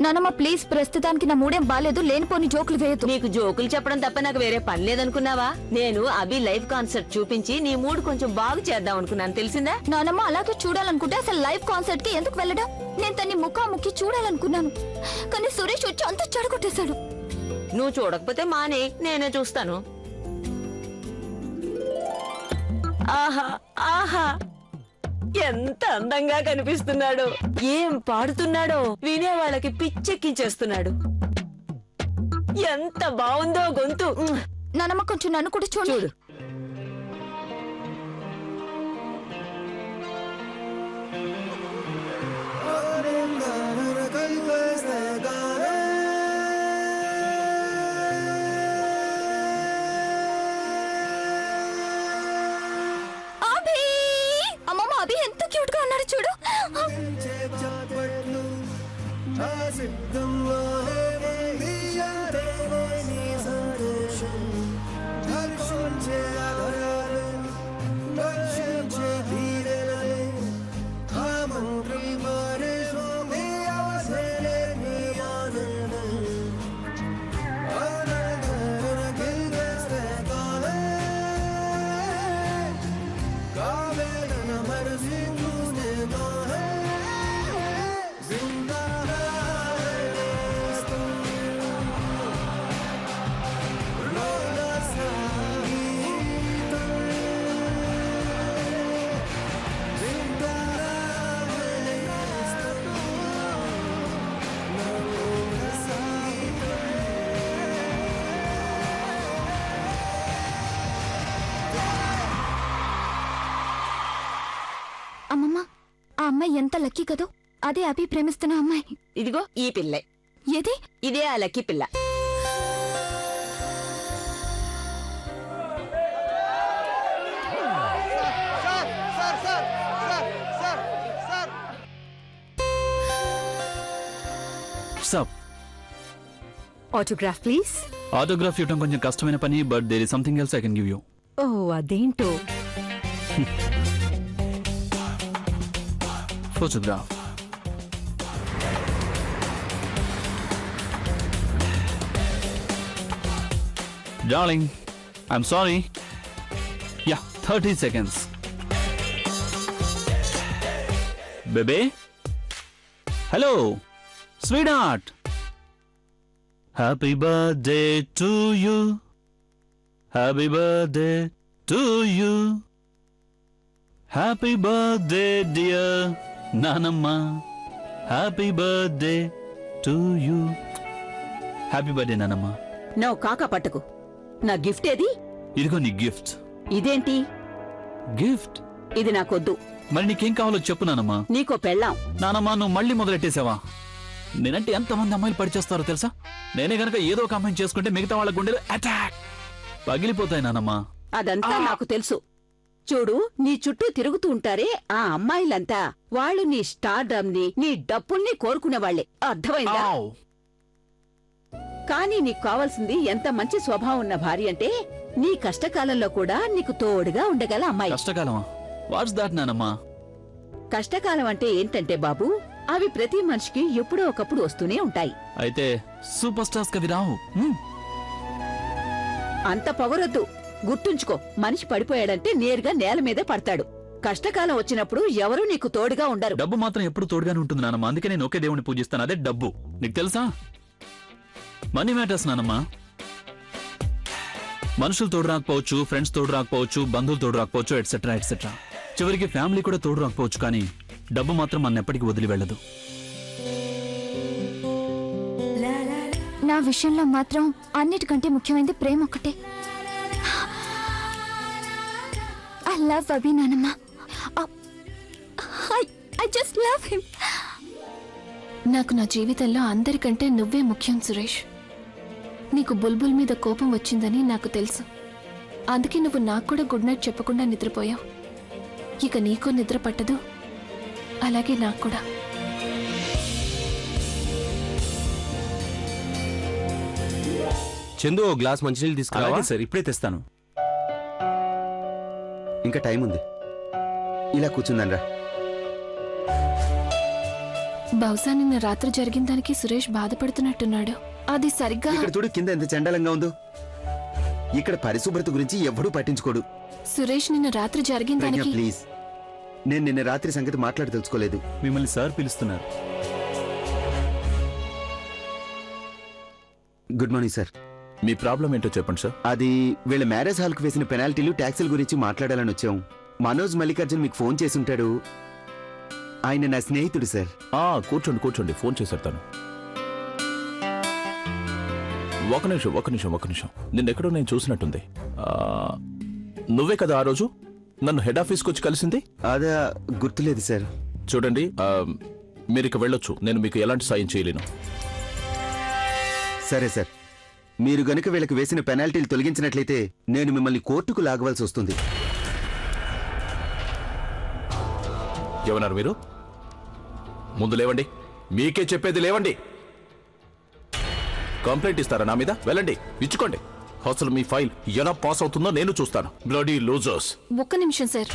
నానమ్మ ప్లీజ్, ప్రస్తుతానికి నా మూడేం బాలేదు, లేనిపోని జోకులు వేయదు. నీకు జోకులు చెప్పడం తప్ప నాకు వేరే పని లేదనుకున్నావా? నేను అభి లైవ్ కాన్సర్ట్ చూపించి నీ మూడు కొంచెం బాగు చేద్దాం అనుకున్నాను, తెలిసిందా? నానమ్మ అలాగే చూడాలనుకుంటే అసలు లైవ్ కాన్సర్ట్ కి ఎందుకు వెళ్ళడం? నేను తన్ని ముఖాముఖి చూడాలనుకున్నాను, కానీ సురేష్ వచ్చి అంతా చెడగొట్టేశాడు. నువ్వు చూడకపోతే మానే, నేనే చూస్తాను. ఆహా ఆహా, ఎంత అందంగా కనిపిస్తున్నాడో, ఏం పాడుతున్నాడో, వినే వాళ్ళకి పిచ్చెక్కించేస్తున్నాడు. ఎంత బాగుందో గొంతు. నానమ్మ కొంచెం నన్ను కూడా చూడు. అభి ఎంత క్యూట్ గా ఉన్నాడు చూడు. అమ్మమ్మ, ఆ అమ్మాయి ఎంత లక్కీ కదో. అదే అభి ప్రేమిస్తున్న అమ్మాయి. ఇదిగో ఈ పిల్లే. ఏది? ఇదే ఆ లక్కీ పిల్ల. Autograph please. ఆటోగ్రాఫ్ ఇవ్వడం కొంచెం కష్టమైన పని, but there is something else I can give you. ఓ అదేంటో. Photograph. Darling, I'm sorry. Yeah, 30 seconds. Baby? Hello, sweetheart. Happy birthday to you. Happy birthday to you. Happy birthday, dear Nanamma. Happy birthday to you. Happy birthday, Nanamma. No కాకా పట్టుకు. నా gift ఏది? ఇదిగో నీ gift. ఇదేంటి gift? ఇది నాకొద్దు. మరి నీకేం కావాలో చెప్పు నానమ్మా. నీకో పెళ్ళాం. నానమ్మా, నువ్వు మళ్ళీ మొదలెట్టేసావా? నేనంటే ఎంతమంది అమ్మాయిలు పడిచేస్తారో తెలుసా? నేనే గనక ఏదో ఒక అమ్మాయిని చేసుకుంటే మిగతా వాళ్ళ గుండెలు అటాక్ పగిలిపోతాయి నానమ్మా. అదంతా నాకు తెలుసు. చూడు, నీ చుట్టూ తిరుగుతూ ఉంటారే ఆ అమ్మాయిలంతా, వాళ్ళు నీ స్టార్డమ్ ని, నీ డబ్బుల్ని కోరుకునేవాళ్లే. అర్థమైందా? కానీ నీకు కావాల్సింది ఎంత మంచి స్వభావం ఉన్న భార్య అంటే నీ కష్టకాలంలో కూడా నీకు తోడుగా ఉండగల అమ్మాయి. కష్టకాలమా? వాట్స్ దాట్ నానమ్మా? కష్టకాలం అంటే ఏంటంటే బాబు, అవి ప్రతి మనిషికి ఎప్పుడో ఒకప్పుడు వస్తూనే ఉంటాయి. అయితే సూపర్ స్టార్స్ కవి రావు. అంత పొగరొద్దు. గుర్తుంచుకో, మనిషి పడిపోయాడంటే నేరుగా నేల మీదే పడతాడు. కష్టకాలం వచ్చినప్పుడు ఎవరూ నీకు తోడుగా ఉండరు. డబ్బు మాత్రం ఎప్పుడు తోడుగానే ఉంటుంది నానమ్మా. అందుకే నేను ఒకే దేవుణ్ణి పూజిస్తాను, అదే డబ్బు. నీకు తెలుసా? మనీ మ్యాటర్స్ నానమ్మా. మనుషులు తోడు రాకపోవచ్చు, ఫ్రెండ్స్ తోడు రాకపోవచ్చు, బంధువులు తోడు రాకపోవచ్చు, ఎట్సెట్రా ఎట్సెట్రా. చివరికి ఫ్యామిలీ కూడా తోడు రాకపోవచ్చు, కానీ డబ్బు మాత్రం మన ఎప్పటికీ వదిలి వెళ్ళదు. నా విషయంలో మాత్రం అన్నిటికంటే ముఖ్యమైనది ప్రేమ ఒక్కటే. I love Abhi Nanamma. I just love him. నాకు నా జీవితంలో అందరికంటే నువ్వే ముఖ్యం సురేష్. నీకు బుల్బుల్ మీద కోపం వచ్చిందని నాకు తెలుసు. అందుకే నువ్వు నాకు కూడా గుడ్ నైట్ చెప్పకుండా నిద్రపోయావు. ఇక నీకో నిద్ర పట్టదు, అలాగే నాకు కూడా. చందు ఓ గ్లాస్ మంచినీళ్ళు తీసుకురావా? అలాగే సార్, ఇప్పుడే తెస్తాను. ఇంకా టైం ఉంది, ఇలా కూర్చుందనరా. బహుశా నిన్న రాత్రి జరిగిన దానికి సురేష్ బాధపడుతున్నట్టున్నాడు. అది సరిగ్గా ఇక్కడ చూడు, కింద ఎంత చండాలంగా ఉందో. ఇక్కడ పరిశుభ్రత గురించి ఎవ్వడూ పట్టించుకోడు. సురేష్ నిన్న రాత్రి జరిగిన ప్రజ్ఞ దానికి ప్లీజ్, నేను నిన్న రాత్రి సంగతి మాట్లాడి తెలుసుకోలేదు. మిమ్మల్ని సార్ పిలుస్తున్నారు. Good morning sir. మీ ప్రాబ్లం ఏంటో చెప్పండి సార్. అది వీళ్ళ మ్యారేజ్ హాల్కి వేసిన పెనాల్టీలు, ట్యాక్సుల గురించి మాట్లాడాలని వచ్చాం. మనోజ్ మల్లికార్జున్ మీకు ఫోన్ చేసి ఉంటాడు. ఆయన నా స్నేహితుడు సార్. కూర్చోండి కూర్చోండి, ఫోన్ చేశారు తను. ఒక నిమిషం. నిన్నెక్కడో నేను చూసినట్టుంది. నువ్వే కదా ఆ రోజు నన్ను హెడ్ ఆఫీస్కి వచ్చి కలిసింది? అదా గుర్తులేదు సార్. చూడండి, మీరు ఇక వెళ్ళొచ్చు. నేను మీకు ఎలాంటి సాయం చేయలేను. సరే సార్, మీరు గనుక వీళ్ళకి వేసిన పెనాల్టీలు తొలగించినట్లయితే నేను మిమ్మల్ని కోర్టుకు లాగవలసి వస్తుంది. ఏమన్నారు మీరు? ముందు లేవండి. మీకే చెప్పేది, లేవండి. కంప్లైంట్ ఇస్తారా నా మీద? వెళ్ళండి, ఇచ్చుకోండి. అసలు మీ ఫైల్ ఎలా పాస్ అవుతుందో నేను చూస్తాను. Bloody losers. ఒక్క నిమిషం సార్.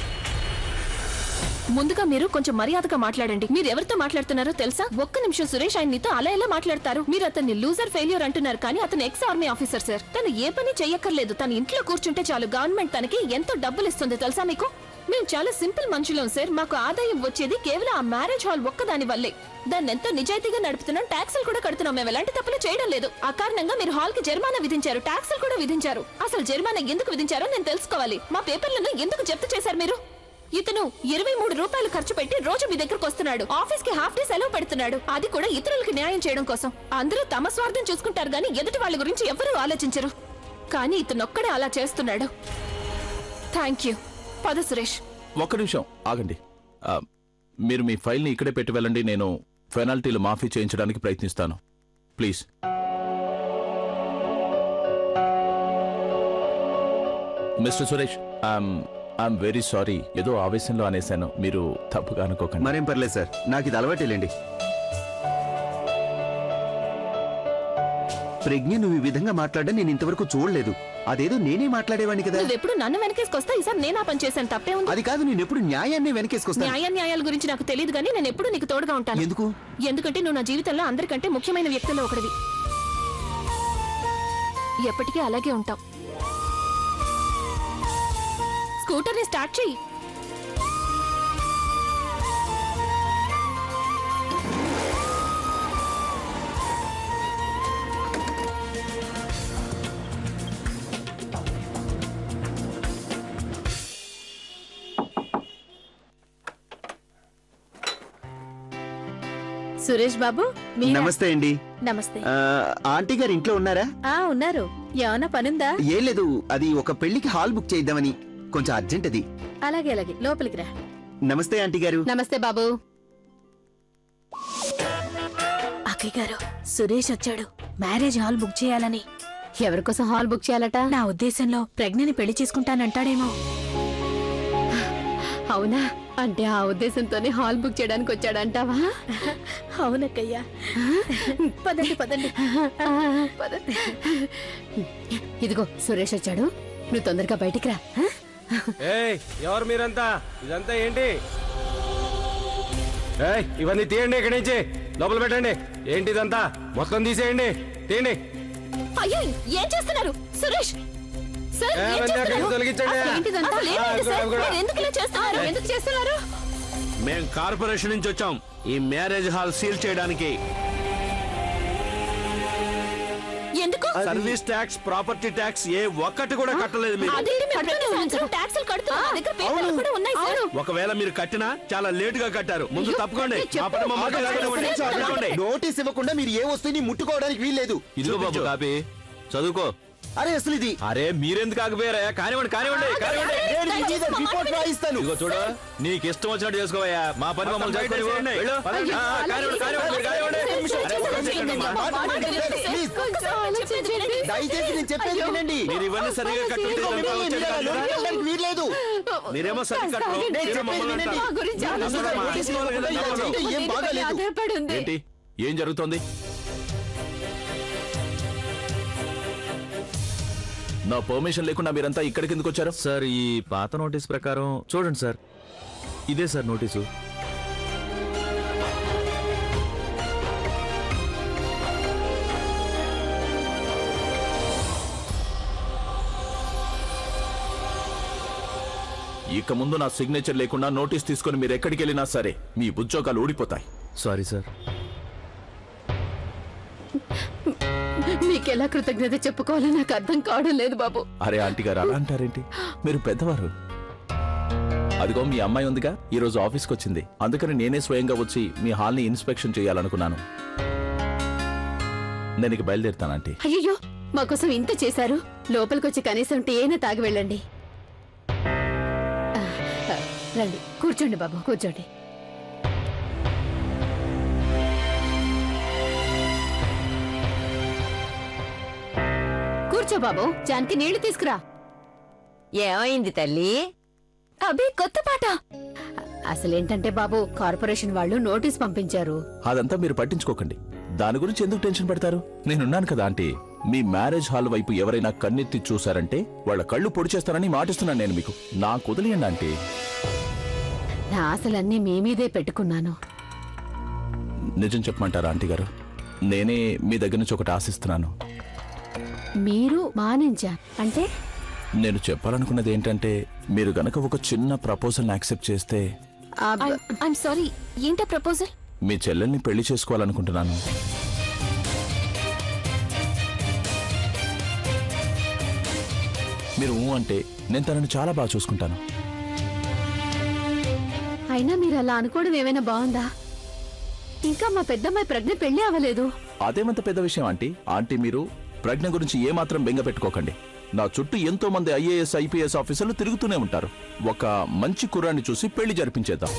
ముందుగా మీరు కొంచెం మర్యాదగా మాట్లాడండి. మీరు ఎవరితో మాట్లాడుతున్నారో తెలుసా? ఒక్క నిమిషం సురేష్, ఆయన నీతో అలా ఎలా మాట్లాడతారు? మీరు అతన్ని లూజర్, ఫెయిల్యూర్ అంటున్నారు, కానీ అతను ఎక్స్ ఆర్మీ ఆఫీసర్ సార్. తను ఏ పని చెయ్యక్కర్లేదు. తన ఇంట్లో కూర్చుంటే చాలు గవర్నమెంట్ తనకి ఎంతో డబ్బులు ఇస్తుంది తెలుసా మీకు? మేము చాలా సింపుల్ మనుషులం సార్. మాకు ఆదాయం వచ్చేది కేవలం ఆ మ్యారేజ్ హాల్ ఒక్కదాని వల్లే. దాన్ని ఎంతో నిజాయితీగా నడుపుతున్నాం, ట్యాక్సులు కూడా కడుతున్నాం. మేము ఎలాంటి తప్పులు చేయడం లేదు. ఆ కారణంగా మీరు హాల్ కి జరిమానా విధించారు, ట్యాక్సులు కూడా విధించారు. అసలు జరిమానా ఎందుకు విధించారో నేను తెలుసుకోవాలి. మా పేపర్లను ఎందుకు జప్తు చేశారు మీరు? ఇతను 23 రూపాయలు ఖర్చు పెట్టి రోజు మీ దగ్గరకు వస్తున్నాడు. ఆఫీస్ కి హాఫ్ డే సెలవు పెడుతున్నాడు. అది కూడా ఇతరులకు న్యాయం చేయడం కోసం. అందరూ తమ స్వార్థం చూసుకుంటారు గానీ ఎదుటి వాళ్ళ గురించి ఎవరూ ఆలోచించరు. కానీ ఇతనొక్కడే అలా చేస్తున్నాడు. Thank you. పద సురేష్. ఒక్క నిమిషం ఆగండి. మీరు మీ ఫైల్ని ఇక్కడే పెట్టి వెళ్ళండి. నేను పెనాల్టీలు మాఫీ చేయించడానికి ప్రయత్నిస్తాను. Please. Mister Suresh, I'm very sorry. ఏదో ఆవేశంలో అనేశాను, మీరు తప్పుగా అనుకోకండి. మరేం పర్లేదు సార్, నాకు ఇది అలవాటేలేండి. ప్రజ్ఞ, నువ్వు ఈ విధంగా మాట్లాడడం నేను ఇంతవరకు చూడలేదు. అదేదో నేనే మాట్లాడేవాడిని కదా. నువ్వెప్పుడు నన్ను వెనకేసుకొస్తా, ఈసారి నేను ఆ పని చేశాను. తప్పే ఉంది. అది కాదు, నేను ఎప్పుడు న్యాయాన్ని వెనకేసుకొస్తాను. న్యాయాల గురించి నాకు తెలియదు కానీ నేను ఎప్పుడు నీకు తోడుగా ఉంటాను. ఎందుకు? ఎందుకంటే నువ్వు నా జీవితంలో అందరికంటే ముఖ్యమైన వ్యక్తుల్లో ఒకటివి. ఎప్పటికీ అలాగే ఉంటావు. స్కూటర్ని స్టార్ట్ చెయ్యి. సురేష్ బాబు, నమస్తే అండి. నమస్తే. ఆంటీ గారు ఇంట్లో ఉన్నారా? ఉన్నారు. ఏమన్నా పనుందా? ఏం లేదు, అది ఒక పెళ్లికి హాల్ బుక్ చేద్దామని. కొంచెం అర్జెంట్ అది. అలాగే లోపలికి రా. నమస్తే ఆంటీ గారు. నమస్తే బాబు. అక్కయ్య గారు, సురేష్ వచ్చాడు. మ్యారేజ్ హాల్ బుక్ చేయాలని. ఎవరికోసం హాల్ బుక్ చేయాలట? నా ఉద్దేశంలో ప్రజ్ఞని పెళ్లి చేసుకుంటానంటాడేమో. అవునా? అంటే ఆ ఉద్దేశంతోనే హాల్ బుక్ చేయడానికి వచ్చాడంటావా? అవునక్కయ్యా. పదండి. ఇదిగో సురేష్ వచ్చాడు, నువ్వు తొందరగా బయటికి రా. ఎవరు మీరంతా? ఇదంతా ఏంటి? ఇవన్నీ తీయండి, ఇక్కడి నుంచి లోపల పెట్టండి. ఏంటి ఇదంతా? మొత్తం తీసేయండి, తీయండి. అయ్యో, ఏం చేస్తున్నారు సురేష్? సార్, ఏం చేస్తున్నారు? తొలగించండి. అసలు ఏంటిదంతా? లేదండి సార్, మీరు ఎందుకు ఇలా చేస్తున్నారు? ఎందుకు చేస్తున్నారు? మేం కార్పొరేషన్ నుంచి వచ్చాం ఈ మ్యారేజ్ హాల్ సీల్ చేయడానికి. ఎందుకు? సర్వీస్ ట్యాక్స్, ప్రాపర్టీ ట్యాక్స్ ఏ ఒక్కటి కూడా కట్టలేదు మీరు. అదేంటి, మేము ప్రతి సంవత్సరం ట్యాక్సులు కడుతున్నాం. మా దగ్గర పేపర్లు కూడా ఉన్నాయి సార్. ఒకవేళ మీరు కట్టినా చాలా లేట్ గా కట్టారు. ముందు తప్పుకోండి. మా పని మమ్మల్ని కానివ్వండి. తప్పుకోండి. నోటీస్ ఇవ్వకుండా మీరు ఏ వస్తువుని ముట్టుకోవడానికి వీల్లేదు. ఇదిగో బాబు కాపీ, చదువుకో. అరే అసలు ఇది అరే మీరెందుకు ఆగిపోయారా? కానివ్వండి కానివ్వండి కానివ్వండి. నేను మీ మీద రిపోర్ట్ రాయిస్తాను. ఇదిగో చూడు, నీకు ఇష్టం వచ్చినట్టు చేసుకోవయ్యా. మా పని మమ్మల్ని చేసుకోండి. వెళ్ళు. కానివ్వండి కానివ్వండి కానివ్వండి. దయచేసి నేను చెప్పేది వినండి. మీరు ఇవన్నీ సరిగా కట్టుంటే వీల్లేదు. మీరేమో సరి కట్టరు. ఏం బాగాలేదు. ఏంటి, ఏం జరుగుతోంది? నా పర్మిషన్ లేకుండా మీరంతా ఇక్కడికి ఎందుకు వచ్చారు? సార్ ఈ పాత నోటీస్ ప్రకారం చూడండి సార్, ఇదే సార్ నోటీసు. ఇక ముందు నా సిగ్నేచర్ లేకుండా నోటీస్ తీసుకొని మీరు ఎక్కడికి వెళ్ళినా సరే మీ ఉద్యోగాలు ఊడిపోతాయి. Sorry sir. మీకెలా కృతజ్ఞత చెప్పుకోవాలో నాకు అర్థం కావడం లేదు బాబు. అరే ఆంటీ గారు అలా అంటారేంటి? మీరు పెద్దవారు. అదిగో మీ అమ్మాయి ఉందిగా, ఈ రోజు ఆఫీస్కి వచ్చింది. అందుకని నేనే స్వయంగా వచ్చి మీ హాల్ని ఇన్స్పెక్షన్ చేయాలనుకున్నాను. నేను ఇక బయలుదేరుతాను ఆంటీ. అయ్యో, మా కోసం ఇంత చేశారు. లోపలికొచ్చి కనీసం టీ అయినా తాగి వెళ్ళండి. రండి, కూర్చోండి బాబు, కూర్చోండి. కూర్చో బాబు. జాన్కి నీళ్లు తీసుకురా. ఏమైంది తల్లి? అభి కొత్త పాట. అసలేంటంటే బాబు, కార్పొరేషన్ వాళ్ళు నోటీస్ పంపించారు. అదంతా మీరు పట్టించుకోకండి. దాని గురించి ఎందుకు టెన్షన్ పడతారు? నేనున్నాను కదా ఆంటీ. మీ మ్యారేజ్ హాల్ వైపు ఎవరైనా కన్నెత్తి చూశారంటే వాళ్ళ కళ్ళు పొడి చేస్తానని మాటిస్తున్నాను నేను మీకు. నాకు వదిలేయండి ఆంటీ. నా ఆశలన్నీ మీ మీదే పెట్టుకున్నాను. నిజం చెప్పమంటారా ఆంటీ గారు? నేనే మీ దగ్గర నుంచి ఒకటి ఆశిస్తున్నాను. మీరు మానించా అంటే? నేను చెప్పాలనుకున్నది ఏంటంటే, మీరు గనక ఒక చిన్న ప్రపోజల్ యాక్సెప్ట్ చేస్తే. ఐమ్ సారీ, ఏంటా ప్రపోజల్? మీ చెల్లెల్ని పెళ్లి చేసుకోవాలనుకుంటున్నాను. మీరు అంటే నేను తనని చాలా బాగా చూసుకుంటాను. అయినా మీరు అలా అనుకోవడం ఏమైనా బాగుందా? ఇంకా మా పెద్దమ్మాయి ప్రజ్ఞ పెళ్లి అవ్వలేదు. అదేమంత పెద్ద విషయం ఆంటీ. ఆంటీ మీరు ప్రజ్ఞ గురించి ఏమాత్రం బెంగ పెట్టుకోకండి. నా చుట్టూ ఎంతో మంది IAS IPS ఆఫీసర్లు తిరుగుతూనే ఉంటారు. ఒక మంచి కుర్రాన్ని చూసి పెళ్లి జరిపించేద్దాం.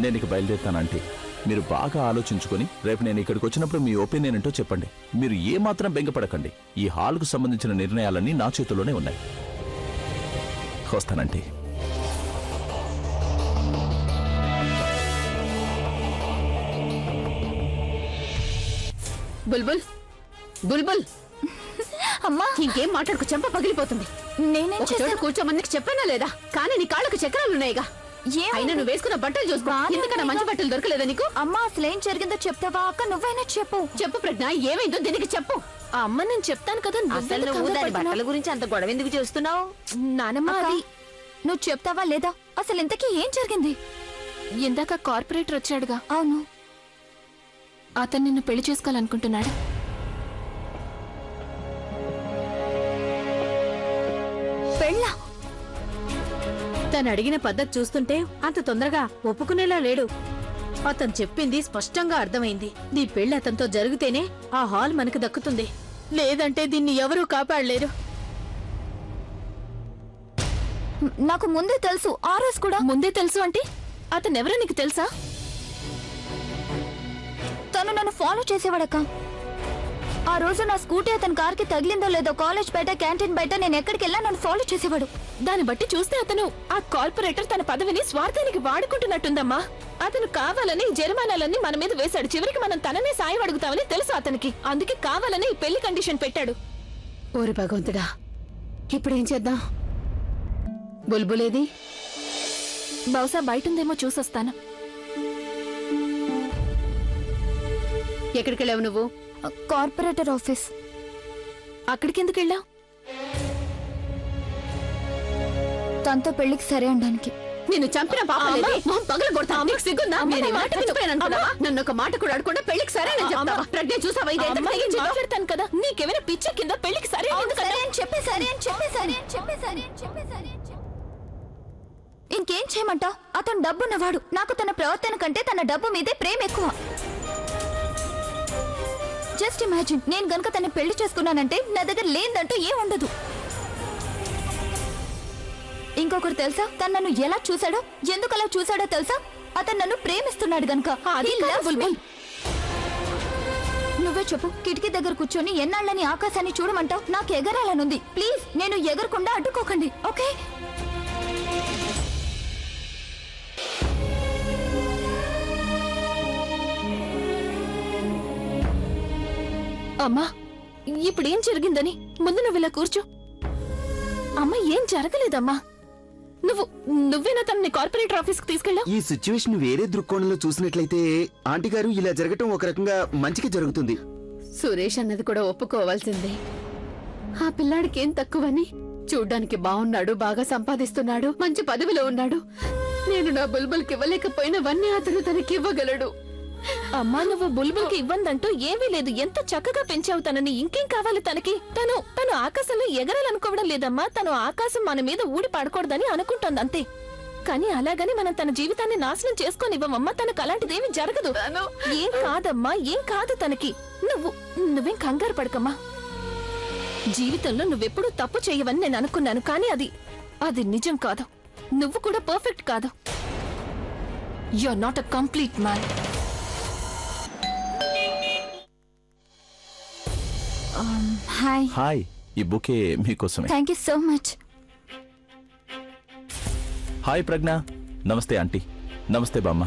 నేను ఇక బయలుదేరుతాను ఆంటీ. మీరు బాగా ఆలోచించుకొని రేపు నేను ఇక్కడికి వచ్చినప్పుడు మీ ఒపీనియన్ ఏంటో చెప్పండి. మీరు ఏమాత్రం బెంగపడకండి. ఈ హాల్కు సంబంధించిన నిర్ణయాలన్నీ నా చేతుల్లోనే ఉన్నాయి. వస్తానంటీ. బుల్బుల్, బుల్బుల్, అమ్మా ఇంకేం మాట్లాడుకు, చెంప పగిలిపోతుంది. నేనేం ఒక చోట కూర్చోమని చెప్పానా లేదా? కానీ నీ కాళ్ళకు చక్రాలున్నాయిగా. అయినా నువ్వు వేసుకున్న బట్టలు చూసుకో. ఎందుకన్నా మంచి బట్టలు దొరకలేదా నీకు? అమ్మా అసలేం జరిగిందో చెప్తావా అక్క? నువ్వైనా చెప్పు. చెప్పు ప్రజ్ఞ, ఏమైందో దీనికి చెప్పు. అమ్మ నేను చెప్తాను కదా. అసలు నువ్వు దాని బట్టల గురించి అంత గొడవ ఎందుకు చేస్తున్నావు? నానమ్మ అది నువ్వు చెప్తావా లేదా? అసలు ఇంతకీ ఏం జరిగింది? ఇందాక కార్పొరేటర్ వచ్చాడుగా. అవును, అతను నిన్ను పెళ్లి చేసుకోవాలనుకుంటున్నాడు. పెళ్ళా? తను అడిగిన పద్ధతి చూస్తుంటే అంత తొందరగా ఒప్పుకునేలా లేడు. అతను చెప్పింది స్పష్టంగా అర్థమైంది. నీ పెళ్లి అతనితో జరిగితేనే ఆ హాల్ మనకు దక్కుతుంది, లేదంటే దీన్ని ఎవరూ కాపాడలేరు. నాకు ముందే తెలుసు. ఆ రోజు కూడా ముందే తెలుసు అంటే అతను ఎవరో నీకు తెలుసా? తను నన్ను ఫాలో చేసేవాడక్క. ఆ రోజు నా స్కూటీ అతని కార్కి తగిలిందో లేదో కాలేజ్ బయట, క్యాంటీన్ బయట నేను ఎక్కడికి వెళ్ళా నన్ను ఫాలో చేసేవాడు. దాన్ని బట్టి చూస్తే అతను ఆ కార్పొరేటర్ తన పదవిని స్వార్థానికి వాడుకుంటున్నట్టుందమ్మా. అతను కావాలని జరిమానాలన్నీ మన మీద వేశాడు. చివరికి మనం తననే సాయం అడుగుతామని తెలుసు అతనికి. అందుకే కావాలని ఈ పెళ్లి కండిషన్ పెట్టాడు. ఓరి భగవంతుడా, ఇప్పుడేం చేద్దాం? బుల్బులేది? బహుశా బయట ఉందేమో చూసొస్తాను. ఎక్కడికి వెళ్ళావు నువ్వు? Corporator office. అక్కడికి ఎందుకు వెళ్ళావు? తనతో పెళ్లికి సరే అనడానికి. నిన్ను చంపిన పాపలేదే, మొహం పగలు కొడతా. నీకు సిగ్గుందా? నేను ఈ మాట వినిపోయాననుకున్నావా? నన్ను ఒక మాట కూడా అడగకుండా పెళ్లికి సరే అని చెప్తావా? ప్రజ్ఞ చూసావా? ఇది ఎంత తెగించిందో? మాట్లాడతాను కదా. నీకేమైనా పిచ్చి కింద పెళ్లికి సరే అని చెప్పేసరి. ఇంకేం చేయమంటావు? అతను డబ్బున్నవాడు. నాకు తన ప్రవర్తన కంటే తన డబ్బు మీదే ప్రేమ ఎక్కువ. జస్ట్ ఇమాజిన్, నేను గనుక తన పెళ్లి చేసుకున్నానంటే నా దగ్గర లేదంటూ ఏం ఉండదు. ఇంకొకరు తెలుసా తను నన్ను ఎలా చూశాడో, ఎందుకు అలా చూశాడో తెలుసా? అతను నన్ను ప్రేమిస్తున్నాడు గనుక. నువ్వే చెప్పు. కిటికీ దగ్గర కూర్చొని ఎన్నాళ్ళని ఆకాశాన్ని చూడమంటావు? నాకు ఎగరాలనుంది. ప్లీజ్ నేను ఎగరకుండా అడ్డుకోకండి, ఓకే? అమ్మా ఇప్పుడేం జరిగిందని ముందు నువ్వు ఇలా కూర్చో. అమ్మా ఏం జరగలేదమ్మా. నువ్వేనా తనని కార్పొరేటర్ ఆఫీస్ కు తీసుకెళ్ళావు? ఈ సిచ్యువేషన్ వేరే దృక్కోణంలో చూసినట్లయితే ఆంటీ గారు ఇలా జరగటం ఒక రకంగా మంచిగా జరుగుతుంది. సురేష్ అన్నది కూడా ఒప్పుకోవాల్సిందే. ఆ పిల్లాడికి ఏం తక్కువని? చూడ్డానికి బాగున్నాడు, బాగా సంపాదిస్తున్నాడు, మంచి పదవిలో ఉన్నాడు. నేను నా బుల్బుల్కి ఇవ్వలేకపోయినవన్నీ అతను తనకి ఇవ్వగలడు. అమ్మా నువ్వు బుల్బుల్కి ఇవ్వందంటూ ఏమీ లేదు. ఎంత చక్కగా పెంచావు తనని. ఇంకేం కావాలి తనకి? తను ఆకాశంలో ఎగరాలనుకోవడం లేదమ్మా. తను ఆకాశం మన మీద ఊడి పడకూడదని అనుకుంటోంది అంతే. కానీ అలాగని మనం తన జీవితాన్ని నాశనం చేసుకొనివ్వమమ్మా. తనకు అలాంటిదేమీ జరగదు. ఏం కాదమ్మా, ఏం కాదు తనకి. నువ్వేం కంగారు పడకమ్మా. జీవితంలో నువ్వెప్పుడూ తప్పు చేయవని నేను అనుకున్నాను, కానీ అది నిజం కాదు. నువ్వు కూడా పర్ఫెక్ట్ కాదు. You are not a complete man. Hi. Hi, ఈ బుకే మీకోసమే. Thank you so much. Hi Pragya. నమస్తే ఆంటీ. నమస్తే బామ్మ.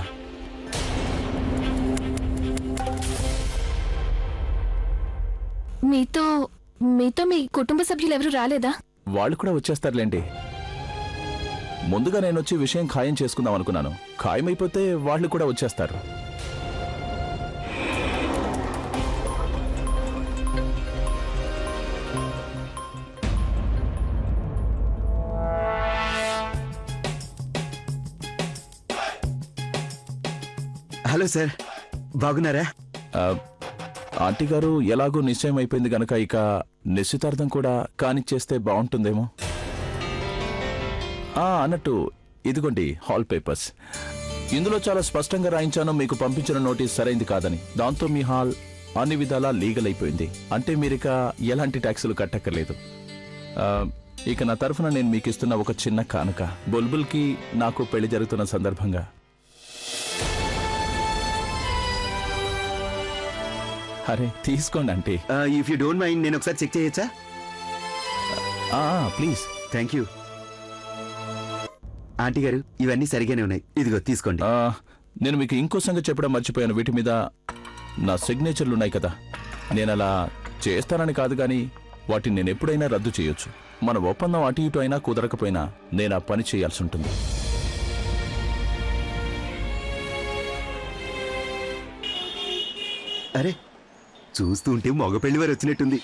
మీతో మీ కుటుంబ సభ్యులు ఎవరు రాలేదా? వాళ్ళు కూడా వచ్చేస్తారులేండి. ముందుగా నేను వచ్చి విషయం ఖాయం చేసుకుందాం అనుకున్నాను. ఖాయమైపోతే వాళ్ళు కూడా వచ్చేస్తారు. హలో సార్, బాగున్నారా? ఆంటీ గారు ఎలాగో నిశ్చయం అయిపోయింది గనక ఇక నిశ్చితార్థం కూడా కానిచ్చేస్తే బాగుంటుందేమో. అన్నట్టు ఇదిగోండి హాల్ పేపర్స్. ఇందులో చాలా స్పష్టంగా రాయించాను మీకు పంపించిన నోటీస్ సరైంది కాదని. దాంతో మీ హాల్ అన్ని విధాలా లీగల్ అయిపోయింది. అంటే మీరిక ఎలాంటి ట్యాక్సులు కట్టక్కర్లేదు. ఇక నా తరఫున నేను మీకు ఇస్తున్న ఒక చిన్న కానుక. బుల్బుల్కి నాకు పెళ్లి జరుగుతున్న సందర్భంగా. అరే తీసుకోండి aunty. If you don't mind నేను ఒకసారి చెక్ చేయొచ్చా? ప్లీజ్. Thank you. ఆంటీ గారు ఇవన్నీ సరిగానే ఉన్నాయి. ఇదిగో తీసుకోండి. నేను మీకు ఇంకో సంగతి చెప్పడం మర్చిపోయాను. వీటి మీద నా సిగ్నేచర్లు ఉన్నాయి కదా. నేను అలా చేస్తానని కాదు, కానీ వాటిని నేను ఎప్పుడైనా రద్దు చేయొచ్చు. మన ఒప్పందం అటు ఇటు అయినా కుదరకపోయినా నేను ఆ పని చేయాల్సి ఉంటుంది. అరే చూస్తూ ఉంటే మగ పెళ్లివారు వచ్చినట్టుంది.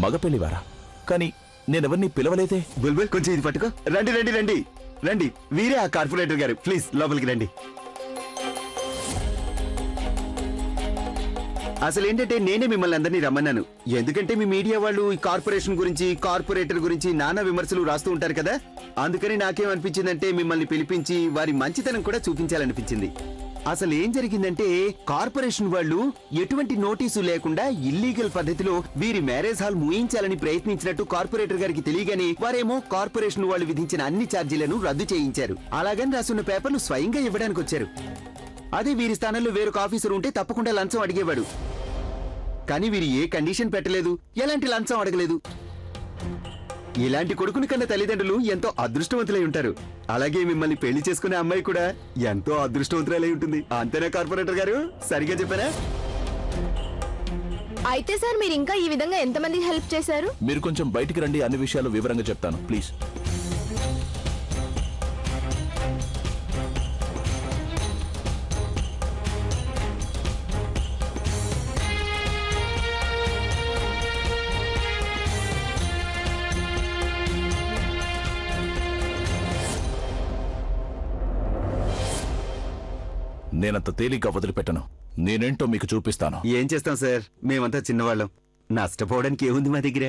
మగ పెళ్లివారా? కానీ నేనెవరిని పిలవలేదే. బుల్బుల్ కొంచెం ఇది పట్టుకో. రండి రండి రండి రండి. వీరే ఆ కార్పొరేటర్ గారు. ప్లీజ్ లోపలికి రండి. అసలు ఏంటంటే నేనే మిమ్మల్ని అందరినీ రమ్మన్నాను. ఎందుకంటే మీ మీడియా వాళ్ళు ఈ కార్పొరేషన్ గురించి, కార్పొరేటర్ గురించి నానా విమర్శలు రాస్తూ ఉంటారు కదా. అందుకని నాకేమనిపించిందంటే మిమ్మల్ని పిలిపించి వారి మంచితనం కూడా చూపించాలనిపించింది. అసలు ఏం జరిగిందంటే కార్పొరేషన్ వాళ్ళు ఎటువంటి నోటీసు లేకుండా ఇల్లీగల్ పద్ధతిలో వీరి మ్యారేజ్ హాల్ మూయించాలని ప్రయత్నించినట్టు కార్పొరేటర్ గారికి తెలియగానే వారేమో కార్పొరేషన్ వాళ్ళు విధించిన అన్ని ఛార్జీలను రద్దు చేయించారు. అలాగని రాసున్న పేపర్లు స్వయంగా ఇవ్వడానికి వచ్చారు. అదే వీరి స్థానంలో వేరొక ఆఫీసర్ ఉంటే తప్పకుండా లంచం అడిగేవాడు. కానీ వీరు ఏ కండిషన్ పెట్టలేదు, ఎలాంటి లంచం అడగలేదు. ఇలాంటి కొడుకుని కన్నా తల్లిదండ్రులు ఎంతో అదృష్టవంతులై ఉంటారు. అలాగే మిమ్మల్ని పెళ్లి చేసుకునే అమ్మాయి కూడా ఎంతో అదృష్టవంతులై ఉంటుంది. అంతేనా కార్పొరేటర్ గారు? సరిగా చెప్పారా? అయితే సార్ మీరు ఇంకా ఈ విధంగా ఎంతమంది హెల్ప్ చేశారు? మీరు కొంచెం బయటికి రండి, అన్ని విషయాలు వివరంగా చెప్తాను ప్లీజ్. నేనంత తేలిగ్గా వదిలిపెట్టను. నేనేంటో మీకు చూపిస్తాను. ఏం చేస్తాం సార్, మేమంతా చిన్నవాళ్ళం. నష్టపోవడానికి ఏముంది మా దగ్గర?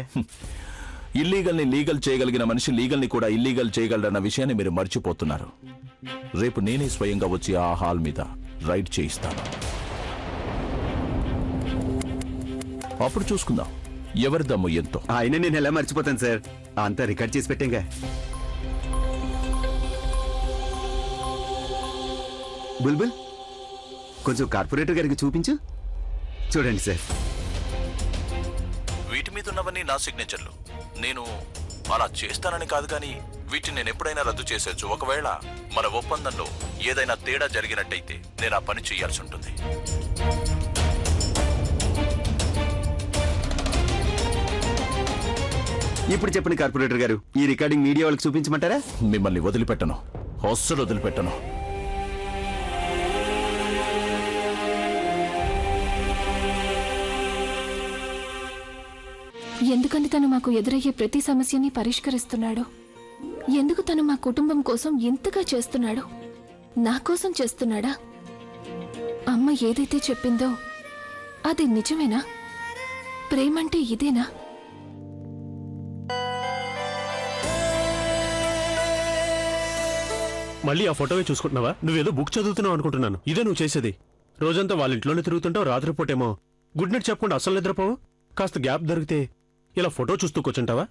ఇల్లీగల్ని లీగల్ చేయగలిగిన మనిషి లీగల్ని కూడా ఇల్లీగల్ చేయగలడన్న విషయాన్ని మీరు మర్చిపోతున్నారు. రేపు నేనే స్వయంగా వచ్చి ఆ హాల్ మీద రైడ్ చేయిస్తాను. అప్పుడు చూసుకుందాం ఎవరి దమ్ము ఎంతో. ఆయన నేను ఎలా మర్చిపోతాను సార్, అంతా రికార్డ్ చేసి పెట్టాంగా. బుల్బుల్ కొంచెం కార్పొరేటర్ గారికి చూపించు. చూడండి సార్, వీటి మీద ఉన్నవన్నీ నా సిగ్నేచర్లు. నేను అలా చేస్తానని కాదు, కానీ వీటిని నేను ఎప్పుడైనా రద్దు చేసేచ్చు. ఒకవేళ మన ఒప్పందంలో ఏదైనా తేడా జరిగినట్టయితే నేను ఆ పని చేయాల్సి ఉంటుంది. ఇప్పుడు చెప్పండి కార్పొరేటర్ గారు, ఈ రికార్డింగ్ మీడియా వాళ్ళకి చూపించమంటారా? మిమ్మల్ని వదిలిపెట్టను, అస్సలు వదిలిపెట్టను. ఎందుకని తను మాకు ఎదురయ్యే ప్రతి సమస్యని పరిష్కరిస్తున్నాడు? ఎందుకు తను మా కుటుంబం కోసం ఇంతగా చేస్తున్నాడు? నా కోసం చేస్తున్నాడా? అమ్మ ఏదైతే చెప్పిందో అది నిజమేనా? ప్రేమంటే ఇదేనా? మళ్ళీ ఆ ఫోటోవే చూసుకుంటున్నావా? నువ్వేదో బుక్ చదువుతున్నావు అనుకుంటున్నాను. ఇదే నువ్వు చేసేది. రోజంతా వాళ్ళ ఇంట్లోనే తిరుగుతుంటావు, రాత్రిపూటేమో గుడ్ నైట్ చెప్పకుండా అసలు నిద్రపోవు. కాస్త గ్యాప్ దొరికితే ఇలా ఫోటో చూస్తూ కూర్చుంటావా?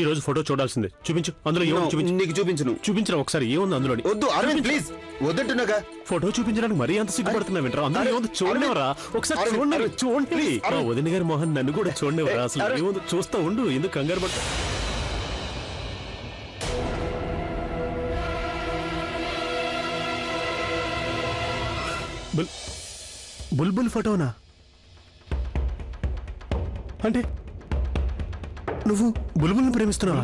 ఈ రోజు ఫోటో చూడాల్సిందే. చూపించు, అందులో ఏముంది చూపించు. నీకు చూపించను. చూపించరా ఒకసారి, ఏముంది అందులో? వద్దు అరవింద్, ప్లీజ్ వద్దంటున్నాగా. ఫోటో చూపించడానికి మరీ అంత సిగ్గుపడుతున్నా వింటరా? అందులో ఏముంది చూడనివరా? ఒకసారి చూడండి, చూడండి. మా వదిన గారి మోహన్ నన్ను కూడా చూడనివరా? అసలు ఏముంది చూస్తా ఉండు, ఎందుకు కంగారు పడతా? బుల్బుల్ ఫోటోనా? అంటే నువ్వు బుల్బుల్ని ప్రేమిస్తున్నావా?